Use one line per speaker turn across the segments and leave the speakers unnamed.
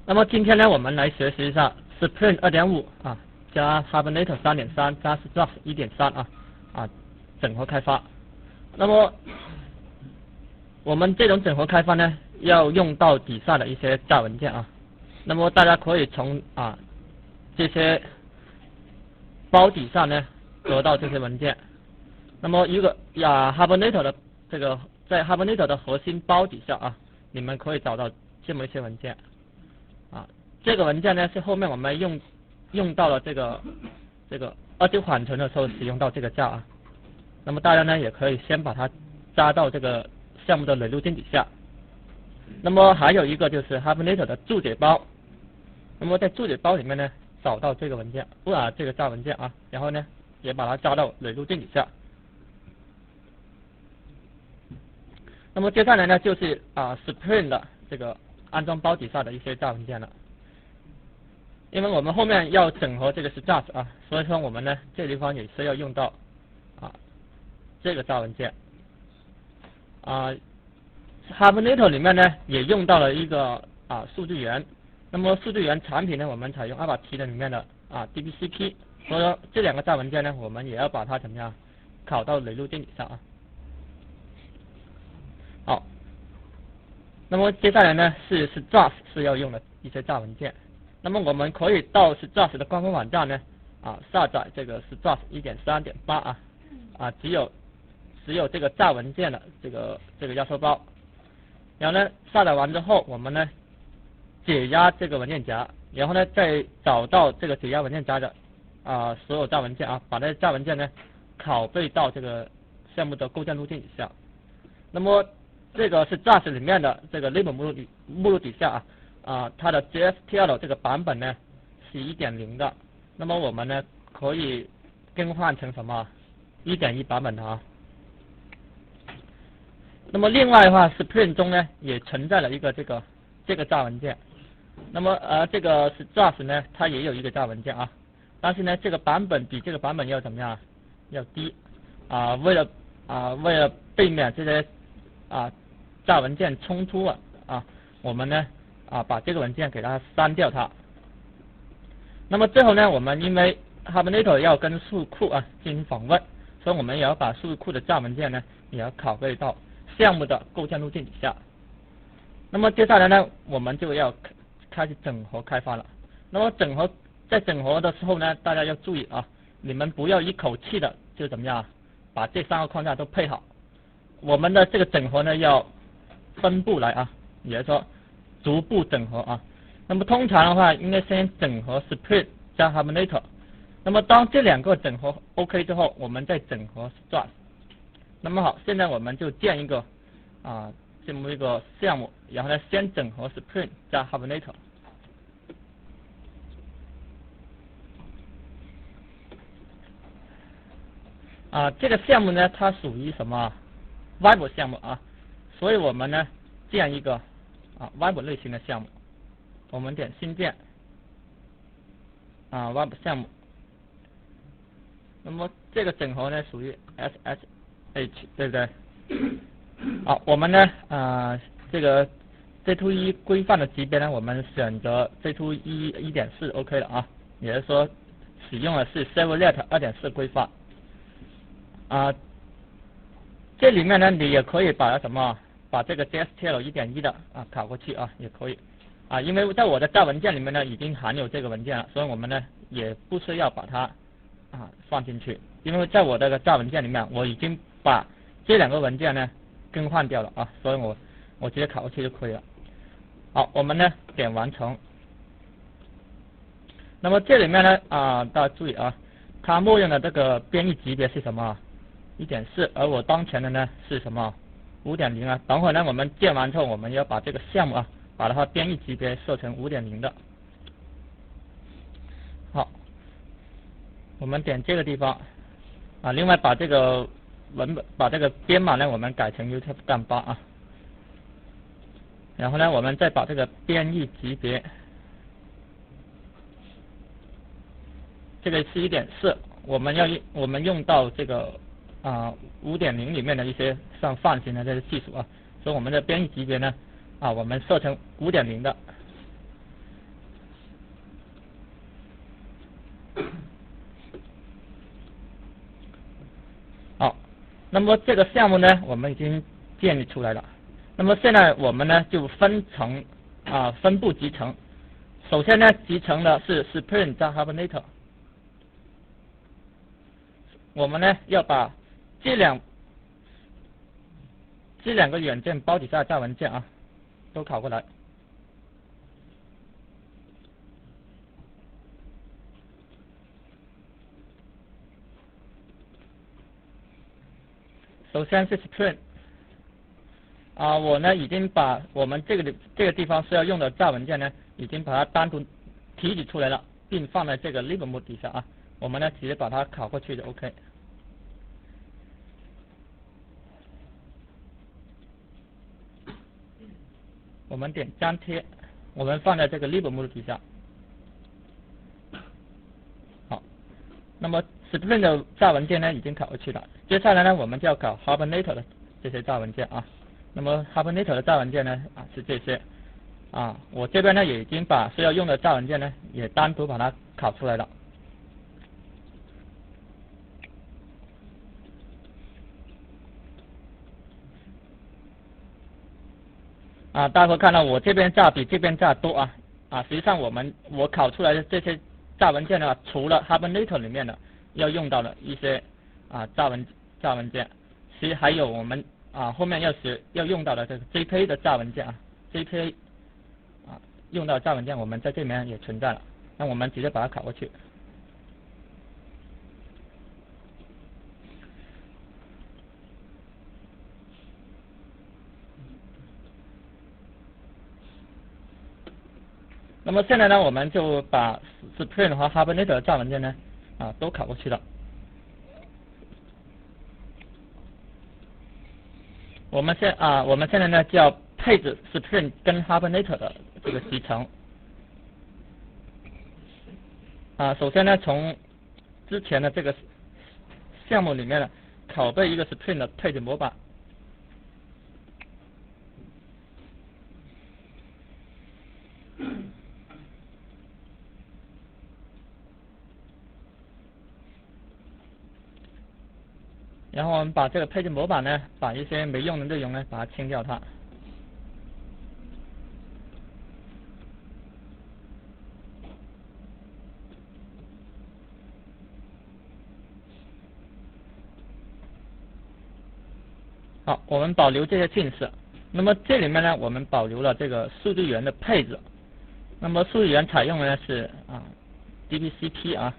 那么今天呢，我们来学习一下 Spring 2.5啊，加 Hibernate 3.3加 Struts 1.3整合开发。那么我们这种整合开发呢，要用到底下的一些jar文件啊。那么大家可以从这些包底下呢得到这些文件。那么一个Hibernate 的这个在 Hibernate 的核心包底下你们可以找到这么一些文件这个文件呢是后面我们用到了这个29缓存的时候使用到这个jar那么大家呢也可以先把它加到这个项目的累路径底下。那么还有一个就是 Hibernate 的注解包。那么在注解包里面呢找到这个文件这个jar文件然后呢也把它加到累路径底下。那么接下来呢就是Spring 的这个安装包底下的一些jar文件了。因为我们后面要整合这个Struts所以说我们呢这个地方也是要用到这个jar文件Hibernate 里面呢也用到了一个数据源。那么数据源产品呢我们采用2T的里面的DBCP， 所以说这两个jar文件呢我们也要把它怎么样拷到累路径底下好，那么接下来呢是 Struts 是要用的一些jar文件。那么我们可以到 Struts 的官方网站呢下载这个 Struts 1.3.8只有这个jar文件的这个压缩包。然后呢下载完之后我们呢解压这个文件夹，然后呢再找到这个解压文件夹的所有jar文件把这jar文件呢拷贝到这个项目的构建路径底下。那么这个是Struts 里面的这个 lib 目录底下它的 JSTL 这个版本呢是 1.0 的。那么我们呢可以更换成什么 1.1 版本的那么另外的话 Spring 中呢也存在了一个这个jar文件。那么这个Struts 呢它也有一个jar文件但是呢这个版本比这个版本要怎么样要低为了避免这些jar文件冲突我们呢把这个文件给它删掉它。那么最后呢我们因为 Hibernate 要跟数据库进行访问，所以我们也要把数据库的jar文件呢也要拷贝到项目的构建路径底下。那么接下来呢我们就要开始整合开发了。那么在整合的时候呢大家要注意你们不要一口气的就怎么样把这3个框架都配好。我们的这个整合呢要分步来也就是说逐步整合那么通常的话应该先整合 Spring 加 Hibernate。那么当这2个整合 OK 之后我们再整合 Struts。那么好，现在我们就建一个这么一个项目，然后呢先整合 Spring 加 Hibernate。这个项目呢它属于什么 Web 项目所以我们呢建一个Web 类型的项目。我们点新建Web 项目。那么这个整合呢属于 SSH 对不对好，我们呢这个 J2EE 规范的级别呢我们选择 J2EE 1.4 OK 了也就是说使用的是 Servlet 2.4 规范这里面呢你也可以把这个 JSTL 1.1 的拷过去也可以因为在我的jar文件里面呢已经含有这个文件了，所以我们呢也不需要把它放进去。因为在我这个jar文件里面我已经把这2个文件呢更换掉了所以我直接拷过去就可以了。好，我们呢点完成。那么这里面呢大家注意它默认的这个编译级别是什么 1.4， 而我当前的呢是什么 5.0等会呢我们建完之后我们要把这个项目把它编译级别设成 5.0 的。好，我们点这个地方另外把这个把这个编码呢我们改成 UTF-8然后呢我们再把这个编译级别这个是 1.4， 我们用到这个5.0 里面的一些像泛型的这些技术所以我们的编译级别呢我们设成 5.0 的。好，那么这个项目呢，我们已经建立出来了。那么现在我们呢就分布集成。首先呢，集成的是 Spring 加 Hibernate。我们呢要把这两个软件包底下的文件啊，都拷过来。首先是 Spring。我呢已经把我们这个地方是要用的Java文件呢，已经把它单独提取出来了，并放在这个 lib mode 底下啊。我们呢直接把它拷过去就 OK。我们点粘贴，我们放在这个 lib mode 底下。好，那么 Spring 的Java文件呢已经拷过去了，接下来呢我们就要拷 Hibernate 的这些Java文件啊。那么 Hibernate 的Java文件呢是这些我这边呢也已经把需要用的Java文件呢也单独把它拷出来了。大家会看到我这边Java比这边Java多实际上我拷出来的这些Java文件呢，除了 Hibernate 里面的要用到的一些Java文件，其实还有我们后面要用到的这个 JPA 的Java文件JPA 用到Java文件我们在这里面也存在了，那我们直接把它拷过去。那么现在呢，我们就把 Spring 和 Hibernate 的Java文件呢都拷过去了。我们现在呢就要配置 Spring 跟 Hibernate 的这个集成。首先呢，从之前的这个项目里面呢，拷贝一个 Spring 的配置模板。然后我们把这个配置模板呢，把一些没用的内容呢，把它清掉它。好，我们保留这些信息。那么这里面呢，我们保留了这个数据源的配置。那么数据源采用的呢是DBCP。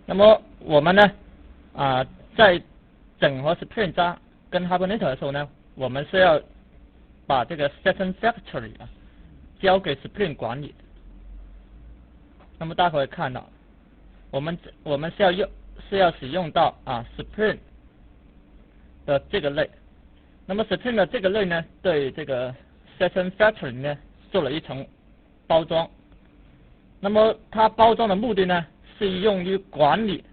那么我们呢在整合 Spring 加跟 Hibernate 的时候呢，我们是要把这个 Session Factory 交给 Spring 管理。那么大家可以看到，我们是要使用到Spring 的这个类。那么 Spring 的这个类呢，对这个 Session Factory 呢做了一层包装。那么它包装的目的呢，是用于管理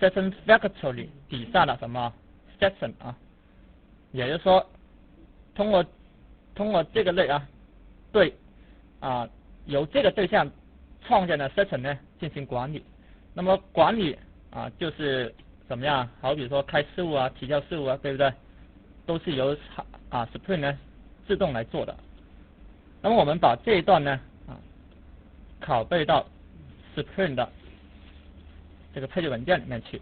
Session Factory 底下的什么 Session 也就是说，通过这个类对由这个对象创建的 Session 呢进行管理。那么管理就是怎么样？好比说开事务提交事务对不对？都是由Spring 呢自动来做的。那么我们把这一段呢拷贝到 Spring 的这个配置文件里面去。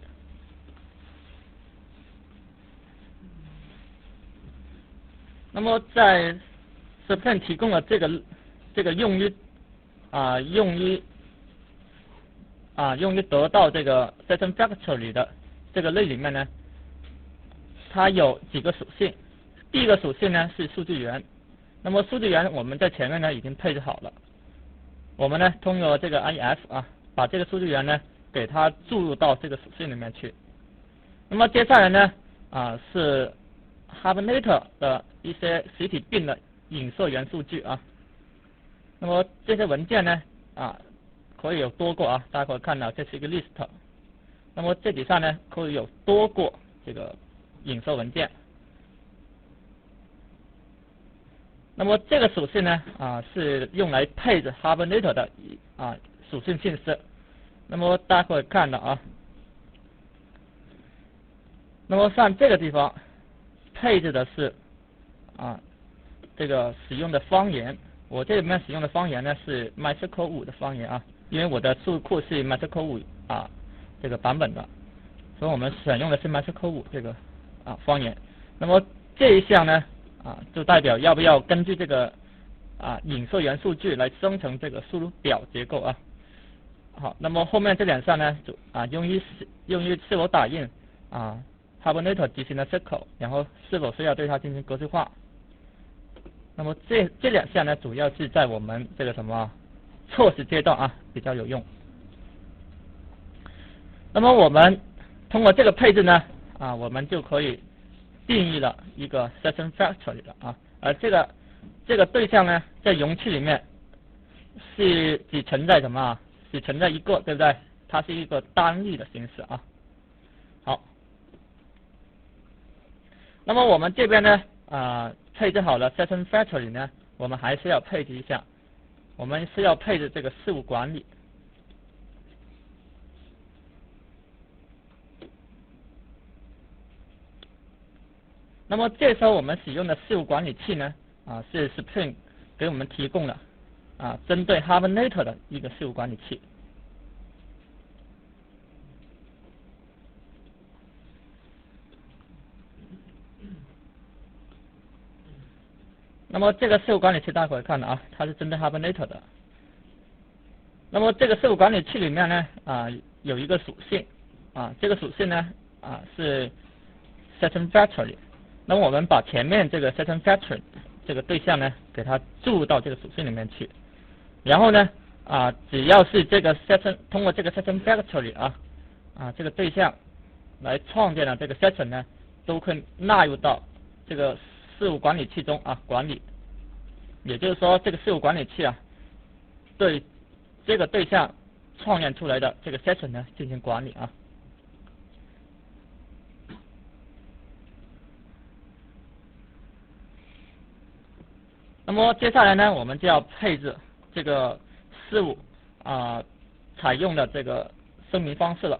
那么在 Spring 提供了这个用于得到这个 Session Factory 的这个类里面呢，它有几个属性。第一个属性呢是数据源。那么数据源我们在前面呢已经配置好了。我们呢通过这个 IF 把这个数据源呢给它注入到这个属性里面去。那么接下来呢是 Hibernate 的一些实体并的影射元数据那么这些文件呢可以有多个大家可以看到这是一个 list。那么这底下呢可以有多个这个影射文件。那么这个属性呢是用来配置 Hibernate 的属性信息。那么大家可以看到啊，那么像这个地方配置的是这个使用的方言，我这里面使用的方言呢是 MySQL 5的方言啊，因为我的数据库是 MySQL 5这个版本的，所以我们选用的是 MySQL 5这个方言。那么这一项呢就代表要不要根据这个影射元数据来生成这个输入表结构啊。好，那么后面这两项呢就用于是否打印Hibernate 执行的 SQL， 然后是否需要对它进行格式化。那么这两项呢，主要是在我们这个测试阶段比较有用。那么我们通过这个配置呢我们就可以定义了一个 Session Factory 了而这个对象呢，在容器里面是只存在只存在一个，对不对？它是一个单例的形式好，那么我们这边呢配置好了 Session Factory 呢，我们还是要配置一下，我们是要配置这个事务管理。那么这时候我们使用的事务管理器呢是 Spring 给我们提供了针对 Hibernate 的一个事务管理器。那么这个事务管理器大家可以看到它是针对 Hibernate 的。那么这个事务管理器里面呢有一个属性这个属性呢是 Session Factory。那么我们把前面这个 Session Factory 这个对象呢给它注入到这个属性里面去，然后呢只要是这个 Session 通过这个 Session Factory 这个对象来创建的这个 Session 呢，都可以纳入到这个事务管理器中管理。也就是说，这个事务管理器对这个对象创建出来的这个 Session 呢进行管理那么接下来呢，我们就要配置这个事务采用的这个声明方式了。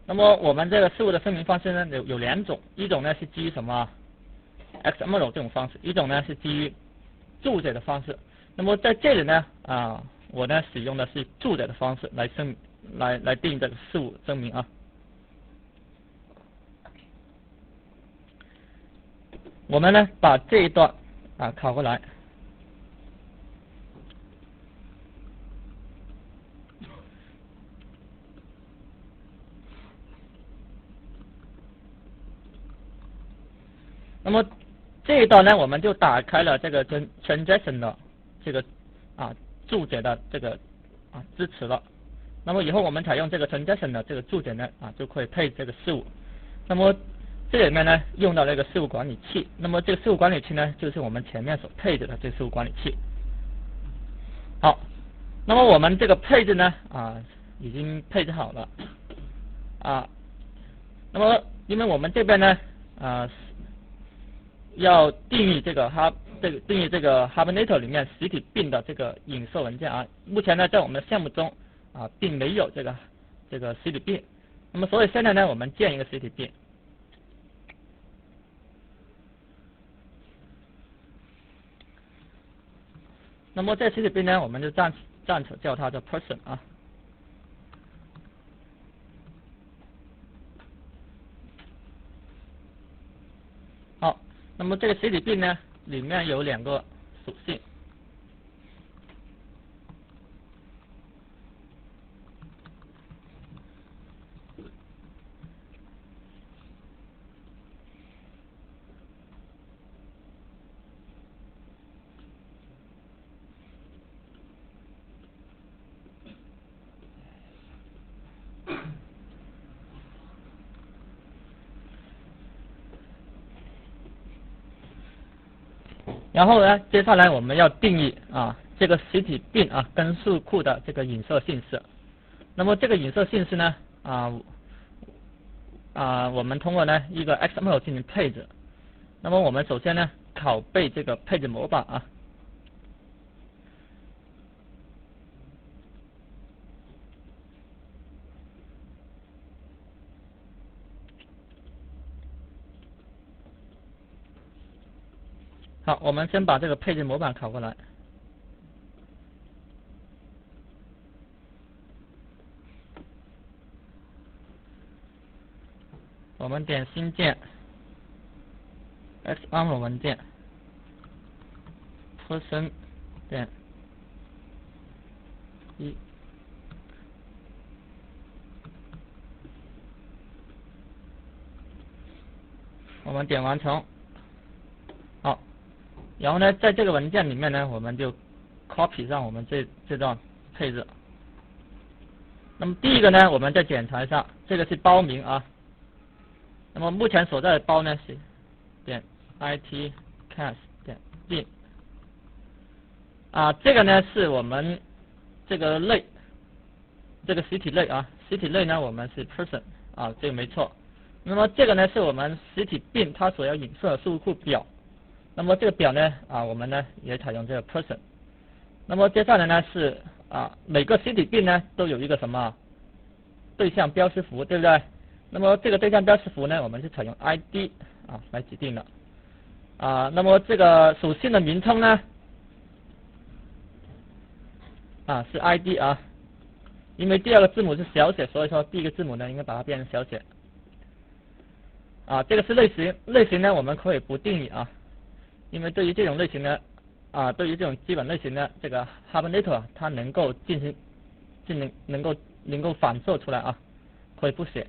那么我们这个事务的声明方式呢有两种，一种呢是基于XML 这种方式，一种呢是基于注解的方式。那么在这里呢我呢使用的是注解的方式来定这个事务声明我们呢把这一段拷过来。那么这一段呢，我们就打开了这个 transaction 的这个注解的这个支持了。那么以后我们采用这个 transaction 的这个注解呢就可以配这个事务。那么这里面呢用到了一个事务管理器。那么这个事务管理器呢，就是我们前面所配置的这个事务管理器。好，那么我们这个配置呢已经配置好了那么因为我们这边呢要定义这个Hibernate 里面实体并的这个影射文件目前呢在我们的项目中并没有这个实体并。那么所以现在呢我们建一个实体并。那么这实体并呢我们就暂且叫它的 person 好，那么这个实体并呢里面有两个属性。然后呢，接下来我们要定义这个实体并根数库的这个影射姓氏。那么这个影射姓氏呢我们通过呢一个 XML 进行配置。那么我们首先呢拷贝这个配置模板好，我们先把这个配置模板拷过来。我们点新建 XAML 文件 person 点1，我们点完成。好，然后呢，在这个文件里面呢，我们就 copy 上我们这段配置。那么第一个呢，我们再检查一下，这个是包名啊。那么目前所在的包呢是点 itcast 点 bin 啊，这个呢是我们这个类，这个实体类啊，实体类呢我们是 person 啊，这个没错。那么这个呢是我们实体 bin 它所要影射的数据库表。那么这个表呢啊，我们呢也采用这个 person。那么接下来呢是啊，每个实体 bin 呢都有一个什么对象标识符，对不对？那么这个对象标识符呢，我们是采用 ID 啊来指定的啊。那么这个属性的名称呢啊是 ID 啊，因为第二个字母是小写，所以说第一个字母呢应该把它变成小写啊。这个是类型，类型呢我们可以不定义啊，因为对于这种类型呢啊，对于这种基本类型呢，这个 Hibernate 它能够能够反射出来啊，可以不写。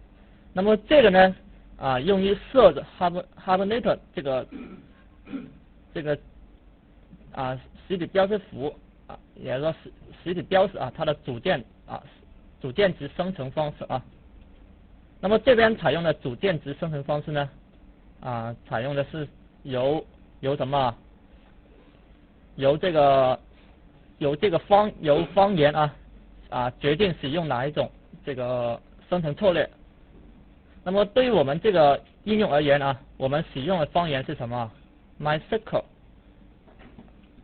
那么这个呢啊，用于设置 Hibernate 这个啊实体标识符啊，也就是说实体标识啊，它的组件值生成方式啊。那么这边采用的组件值生成方式呢啊，采用的是由什么？由这个方言啊决定使用哪一种这个生成策略。那么对于我们这个应用而言啊，我们使用的方言是什么 ？MySQL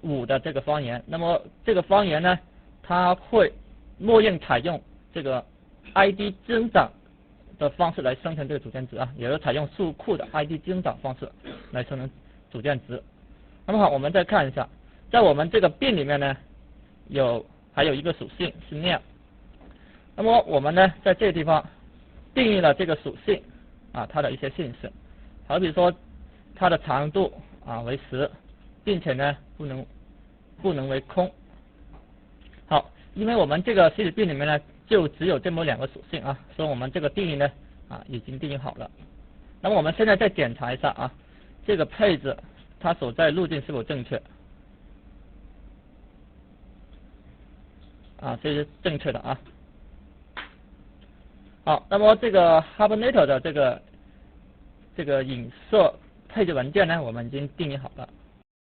5的这个方言。那么这个方言呢，它会默认采用这个 ID 增长的方式来生成这个组件值啊，也就是采用数库的 ID 增长方式来生成组件值。那么好，我们再看一下，在我们这个 bin 里面呢，还有一个属性是 name。那么我们呢，在这个地方定义了这个属性啊，它的一些性质，好比说它的长度啊为10，并且呢不能为空。好，因为我们这个实体 bin 里面呢就只有这么2个属性啊，所以我们这个定义呢啊已经定义好了。那么我们现在再检查一下啊，这个配置它所在路径是否正确啊，这是正确的啊。好，那么这个 Hibernate 的这个影射配置文件呢，我们已经定义好了。